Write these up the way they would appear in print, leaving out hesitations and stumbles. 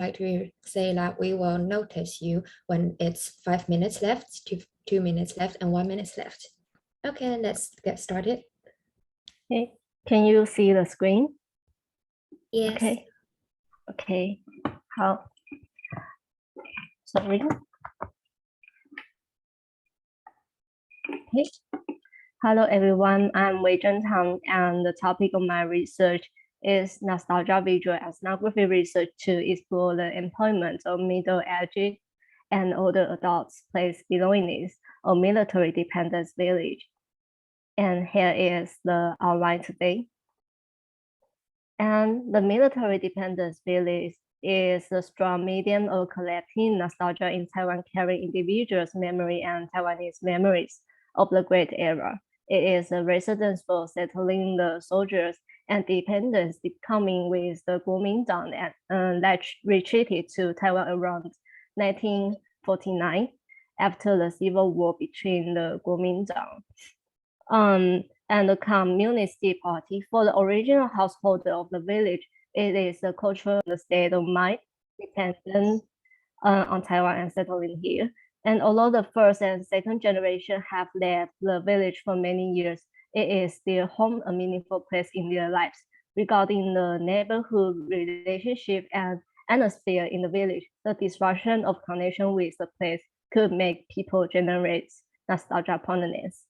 like to say that we will notice you when it's 5 minutes left, 2 minutes left, and 1 minute left. Okay, let's get started. Okay, can you see the screen? Yes. Okay. How? Sorry. Okay. Hello everyone, I'm Tang, and the topic of my research is nostalgia visual ethnography research to explore the employment of middle-aged and older adults place belongingness of military dependence village. And here is the outline today. And the military dependence village is a strong medium of collecting nostalgia in Taiwan, carrying individuals' memory and Taiwanese memories of the Great Era. It is a residence for settling the soldiers and dependents coming with the Kuomintang that retreated to Taiwan around 1949 after the civil war between the Kuomintang and the Communist Party. For the original householder of the village, it is the cultural state of mind dependent on Taiwan and settling here. And although the first and second generation have left the village for many years, it is still home, a meaningful place in their lives. Regarding the neighborhood relationship and atmosphere in the village, the disruption of connection with the place could make people generate nostalgia proneness.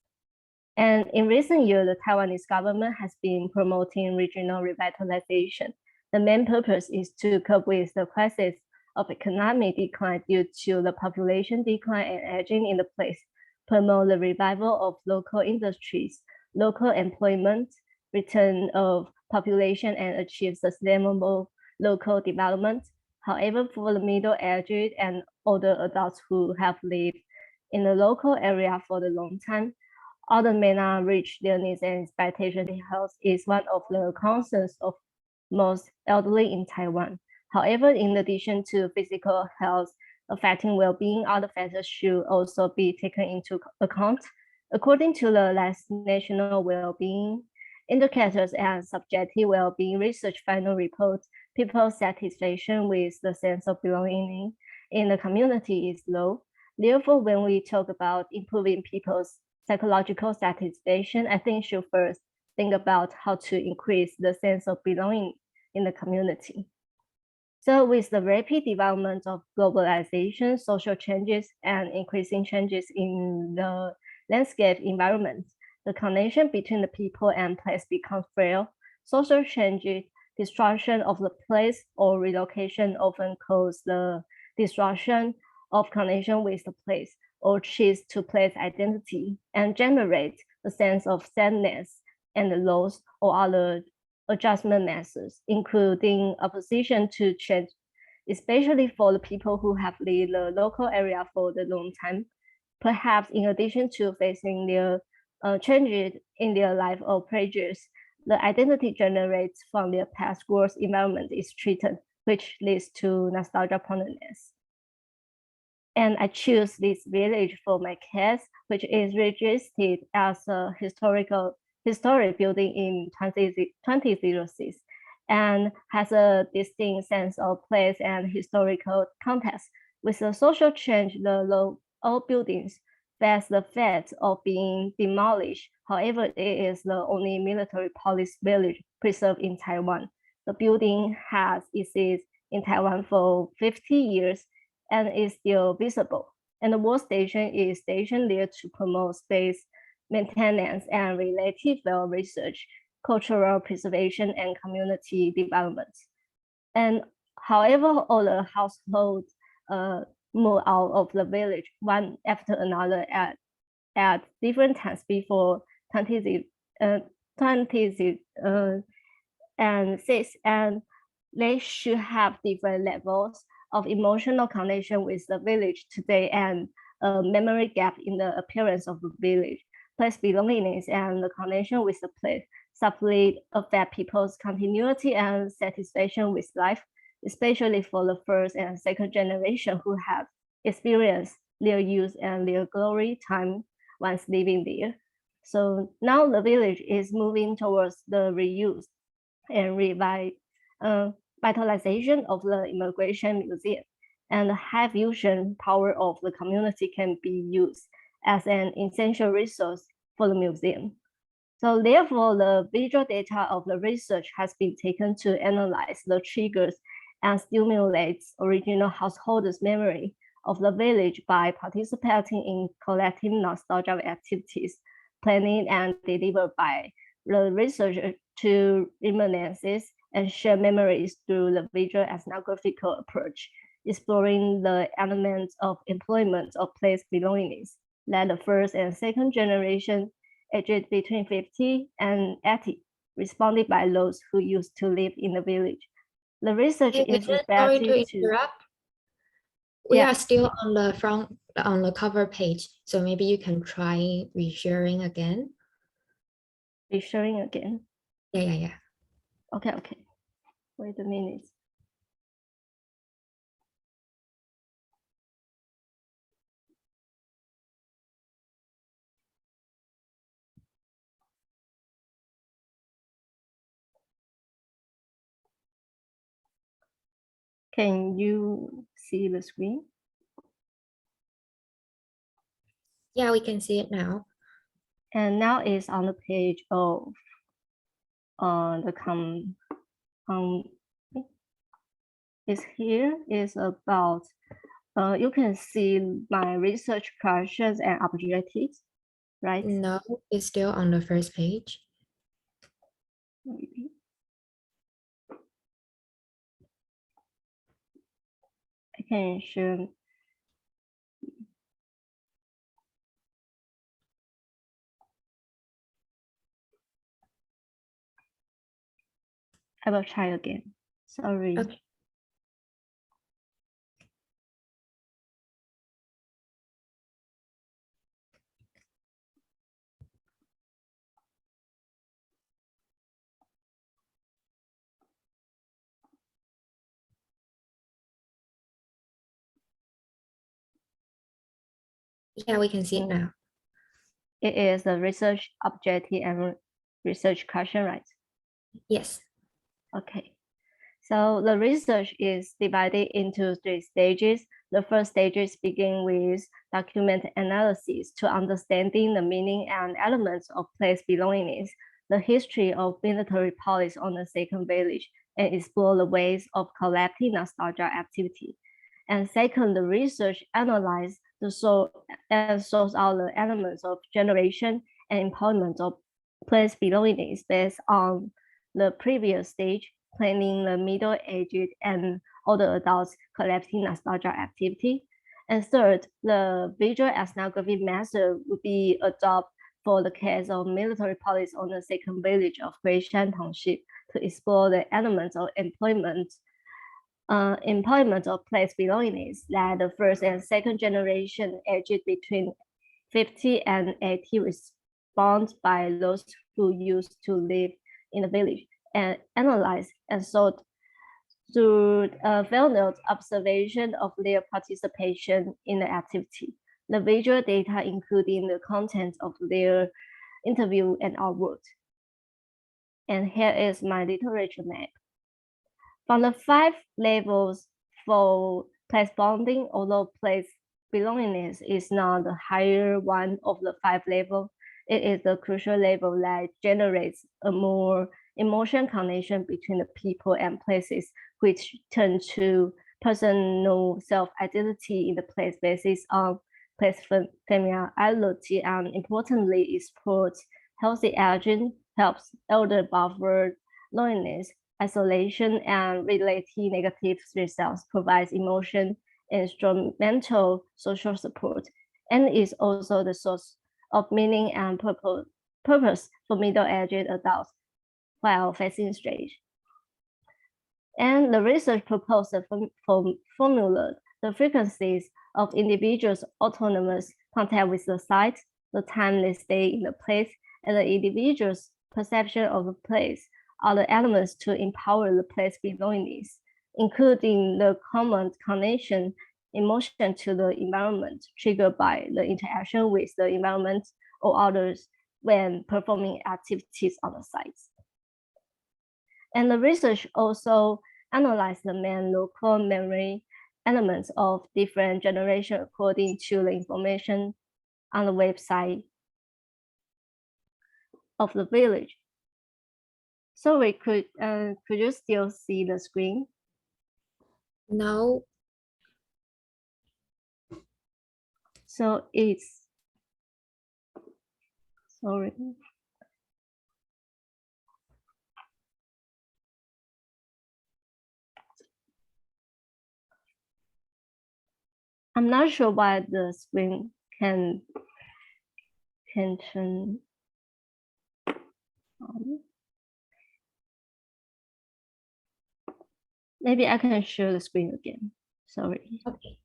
And in recent years, the Taiwanese government has been promoting regional revitalization. The main purpose is to cope with the crisis of economic decline due to the population decline and aging in the place, promote the revival of local industries, local employment, return of population, and achieve sustainable local development. However, for the middle-aged and older adults who have lived in the local area for a long time, others may not reach their needs and expectations. Health is one of the concerns of most elderly in Taiwan. However, in addition to physical health affecting well-being, other factors should also be taken into account. According to the last National Well-being Indicators and Subjective Well-being Research final report, people's satisfaction with the sense of belonging in the community is low. Therefore, when we talk about improving people's psychological satisfaction, I think should first think about how to increase the sense of belonging in the community. So with the rapid development of globalization, social changes, and increasing changes in the landscape environment, the connection between the people and place becomes frail. Social changes, destruction of the place or relocation often cause the disruption of connection with the place or change to place identity and generate a sense of sadness and loss or other adjustment methods, including opposition to change, especially for the people who have lived the local area for a long time. Perhaps in addition to facing their changes in their life or prejudice, the identity generated from their past growth environment is treated, which leads to nostalgia proneness. And I choose this village for my case, which is registered as a historic building in 2006 and has a distinct sense of place and historical context. With the social change, the old buildings face the fate of being demolished. However, it is the only military police village preserved in Taiwan. The building has existed in Taiwan for 50 years and is still visible. And the war station is stationed there to promote space maintenance and related field research, cultural preservation, and community development. And however, all the households move out of the village one after another at different times before 2006, and they should have different levels of emotional connection with the village today and a memory gap in the appearance of the village. Place belongingness and the connection with the place subtly affect people's continuity and satisfaction with life, especially for the first and second generation who have experienced their youth and their glory time once living there. So now the village is moving towards the reuse and revitalization of the immigration museum, and the high fusion power of the community can be used as an essential resource for the museum. So therefore, the visual data of the research has been taken to analyze the triggers and stimulates original householders' memory of the village by participating in collective nostalgia activities, planning and delivered by the researcher to reminiscences and share memories through the visual ethnographical approach, exploring the elements of employment of place belongingness that the first and second generation aged between 50 and 80 responded by those who used to live in the village. The research Hey, is sorry to effective to interrupt. We Yeah. are still on the front on the cover page, so maybe you can try resharing again. resharing again. Yeah. Okay. Wait a minute. Can you see the screen? Yeah, we can see it now. And now it's on the page of it's here is about you can see my research questions and objectives, right? No, it's still on the first page. Maybe. I can share. I will try again. Sorry. Okay. Yeah, we can see it now. It is a research objective and research question, right? Yes. Okay. So the research is divided into 3 stages. The first stages begin with document analysis to understanding the meaning and elements of place belongingness, the history of military policy on the second village, and explore the ways of collecting nostalgia activity. And second, the research analyze the source out the elements of generation and employment of place belongingness based on the previous stage, planning the middle-aged and older adults collecting nostalgia activity. And third, the visual ethnography method would be adopted for the case of military police on the second village of Gueishan Township to explore the elements of employment of place belongingness that the first and second generation aged between 50 and 80 respond by those who used to live in the village, and analyze and sort through field observation of their participation in the activity. The visual data including the content of their interview and artwork. And here is my literature map. From the 5 levels for place bonding, although place belongingness is not the higher one of the 5 levels, it is the crucial level that generates a more emotion connection between the people and places, which turn to personal self-identity in the place basis on place familiarity, and importantly, it supports healthy aging, helps elder buffer loneliness, isolation, and related negative results, provides emotion, instrumental social support, and is also the source of meaning and purpose for middle-aged adults while facing stage. And the research proposed formula the frequencies of individuals' autonomous contact with the site, the time they stay in the place, and the individual's perception of the place are the elements to empower the place belongingness, including the common connection emotion to the environment triggered by the interaction with the environment or others when performing activities on the sites. And the research also analyze the main local memory elements of different generations according to the information on the website of the village. So we could you still see the screen? Now, So it's, sorry. I'm not sure why the screen can turn on. Maybe I can share the screen again. Sorry. okay.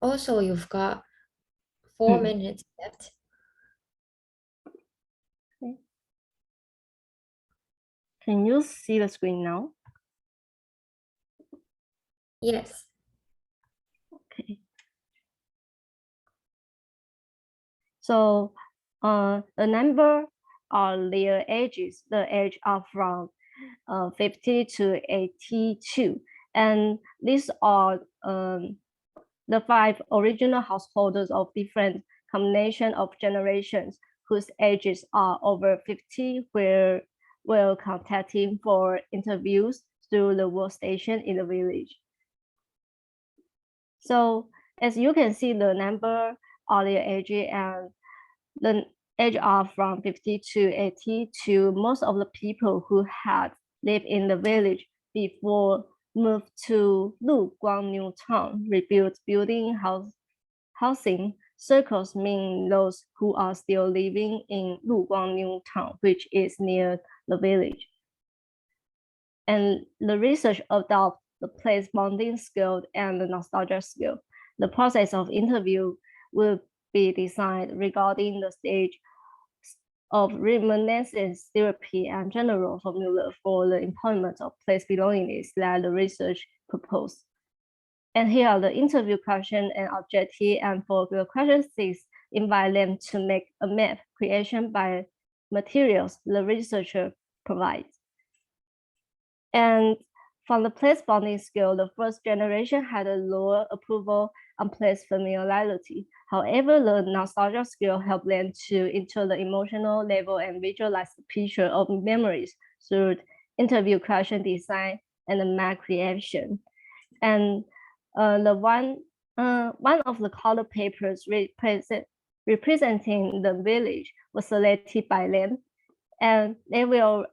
Also, you've got 4 minutes left. Okay. Can you see the screen now? Yes. Okay. So the number are their ages. The age are from 50 to 82. And these are the 5 original householders of different combination of generations whose ages are over 50 were contacting for interviews through the workstation in the village. So as you can see, the number are their age and the age are from 50 to 82. Most of the people who had lived in the village before moved to Luguang New Town, rebuilt building housing. Circles mean those who are still living in Luguang New Town, which is near the village. And the research adopts the place bonding skill and the nostalgia skill. The process of interview will be designed regarding the stage of reminiscence therapy and general formula for the employment of place belongingness that the research proposed. And here are the interview question and objective. And for the question 6, invite them to make a map creation by materials the researcher provides. And from the place bonding skill, the first generation had a lower approval on place familiarity. However, the nostalgia skill helped them to enter the emotional level and visualize the picture of memories through interview question design and the map creation. And one of the color papers representing the village was selected by them, and they will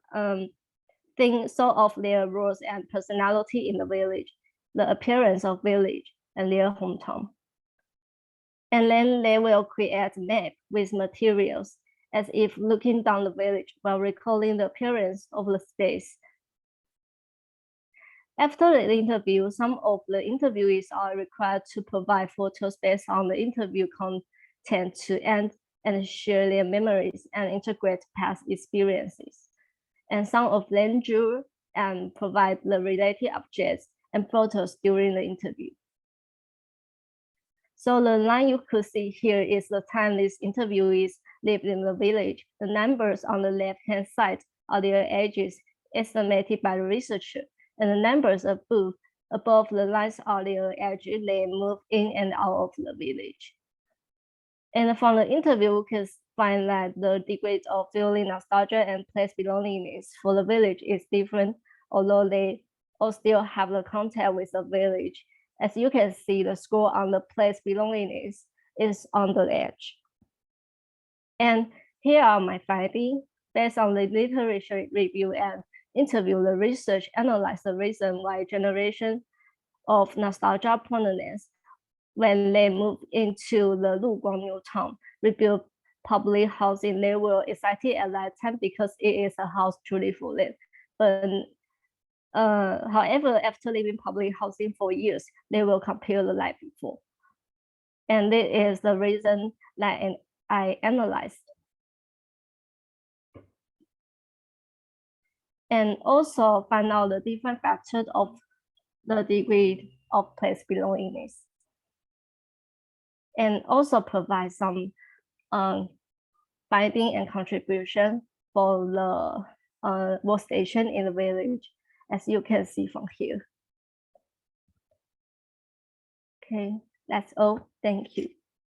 think sort of their roles and personality in the village, the appearance of village and their hometown. And then they will create a map with materials as if looking down the village while recalling the appearance of the space. After the interview, some of the interviewees are required to provide photos based on the interview content to end and share their memories and integrate past experiences. And some of them drew and provide the related objects and photos during the interview. So the line you could see here is the time these interviewees lived in the village. The numbers on the left-hand side are their ages estimated by the researcher, and the numbers above the lines are their age they move in and out of the village. And from the interview, we can find that the degree of feeling nostalgia and place belongingness for the village is different, although they all still have the contact with the village. As you can see, the score on the place belongingness is on the edge. And here are my findings. Based on the literature review and interview, the research analyzed the reason why generation of nostalgia proneness when they moved into the Luguang New Town, rebuilt public housing, they were excited at that time because it is a house truly for them. But however, after living public housing for years, they will compare the life before. And this is the reason that I analyzed. And also find out the different factors of the degree of place belongingness. And also provide some finding and contribution for the workstation in the village, as you can see from here. Okay, that's all. Thank you.